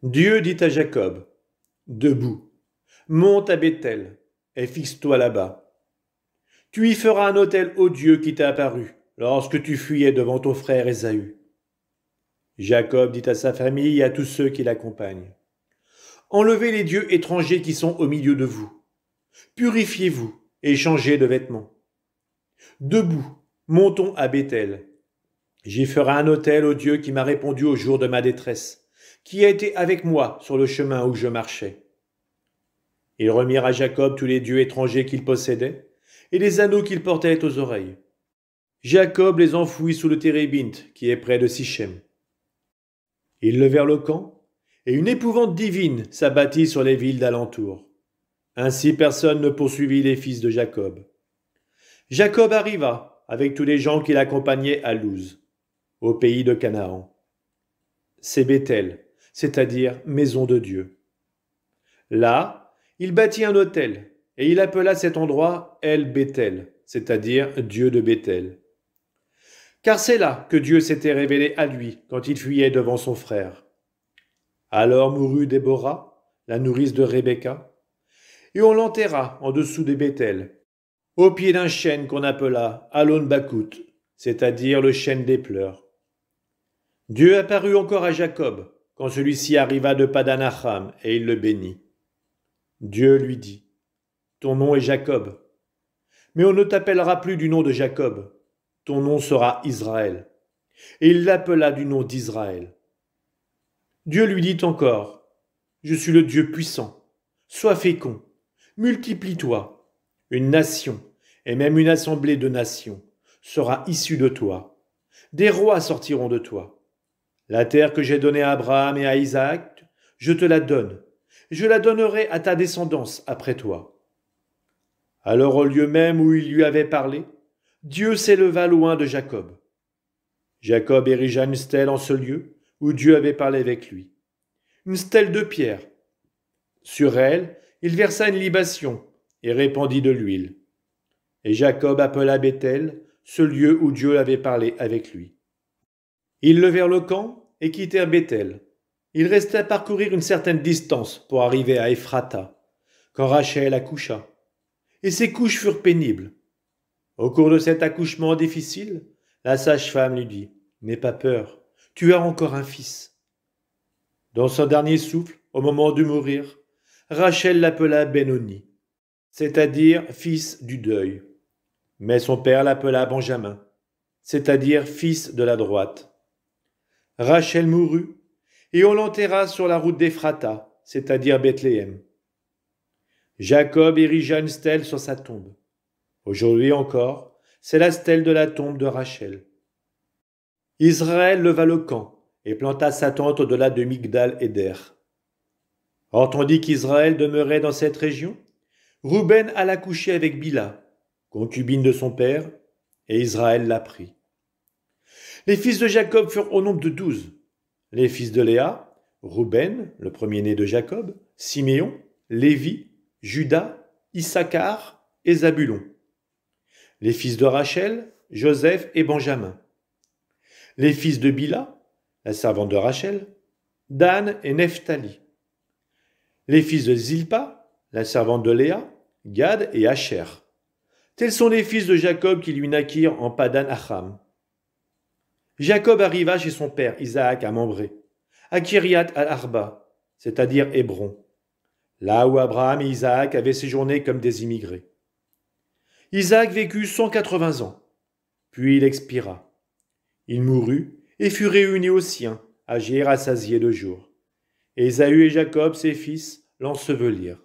Dieu dit à Jacob, debout, monte à Béthel et fixe-toi là-bas. Tu y feras un autel au Dieu qui t'a apparu lorsque tu fuyais devant ton frère Ésaü. Jacob dit à sa famille et à tous ceux qui l'accompagnent, enlevez les dieux étrangers qui sont au milieu de vous. Purifiez-vous et changez de vêtements. Debout, montons à Béthel. J'y ferai un autel au Dieu qui m'a répondu au jour de ma détresse, qui a été avec moi sur le chemin où je marchais. Ils remirent à Jacob tous les dieux étrangers qu'il possédait et les anneaux qu'il portait aux oreilles. Jacob les enfouit sous le térébinthe qui est près de Sichem. Ils levèrent le camp, et une épouvante divine s'abattit sur les villes d'alentour. Ainsi personne ne poursuivit les fils de Jacob. Jacob arriva, avec tous les gens qui l'accompagnaient à Luz, au pays de Canaan. C'est Béthel, c'est-à-dire maison de Dieu. Là, il bâtit un autel, et il appela cet endroit El-Béthel, c'est-à-dire Dieu de Béthel. Car c'est là que Dieu s'était révélé à lui quand il fuyait devant son frère. Alors mourut Déborah, la nourrice de Rebecca, et on l'enterra en dessous de Béthel, au pied d'un chêne qu'on appela Alon-Bakout, c'est-à-dire le chêne des pleurs. Dieu apparut encore à Jacob, quand celui-ci arriva de Padan-Aram, et il le bénit. Dieu lui dit, « Ton nom est Jacob, mais on ne t'appellera plus du nom de Jacob, ton nom sera Israël. » Et il l'appela du nom d'Israël. Dieu lui dit encore, « Je suis le Dieu puissant, sois fécond, multiplie-toi, une nation, et même une assemblée de nations, sera issue de toi. Des rois sortiront de toi. La terre que j'ai donnée à Abraham et à Isaac, je te la donne. Je la donnerai à ta descendance après toi. » Alors au lieu même où il lui avait parlé, Dieu s'éleva loin de Jacob. Jacob érigea une stèle en ce lieu où Dieu avait parlé avec lui. Une stèle de pierre. Sur elle, il versa une libation et répandit de l'huile. Et Jacob appela Béthel, ce lieu où Dieu avait parlé avec lui. Ils levèrent le camp et quittèrent Béthel. Il restait à parcourir une certaine distance pour arriver à Ephrata, quand Rachel accoucha. Et ses couches furent pénibles. Au cours de cet accouchement difficile, la sage-femme lui dit, « N'aie pas peur, tu as encore un fils. » Dans son dernier souffle, au moment de mourir, Rachel l'appela Benoni, c'est-à-dire fils du deuil. Mais son père l'appela Benjamin, c'est-à-dire fils de la droite. Rachel mourut, et on l'enterra sur la route d'Ephrata, c'est-à-dire Bethléem. Jacob érigea une stèle sur sa tombe. Aujourd'hui encore, c'est la stèle de la tombe de Rachel. Israël leva le camp et planta sa tente au-delà de Migdal-Éder. Or, tandis qu'Israël demeurait dans cette région, Ruben alla coucher avec Bila, concubine de son père, et Israël la prit. Les fils de Jacob furent au nombre de 12. Les fils de Léa, Ruben, le premier-né de Jacob, Siméon, Lévi, Juda, Issachar et Zabulon. Les fils de Rachel, Joseph et Benjamin. Les fils de Bila, la servante de Rachel, Dan et Nephtali. Les fils de Zilpa, la servante de Léa, Gad et Asher. Tels sont les fils de Jacob qui lui naquirent en Padan-Aram. Jacob arriva chez son père Isaac à Mambré, à Kiriath al-Arba, c'est-à-dire Hébron, là où Abraham et Isaac avaient séjourné comme des immigrés. Isaac vécut 180 ans, puis il expira. Il mourut et fut réuni aux siens, âgés rassasiés de jours. Ésaü et Jacob, ses fils, l'ensevelirent.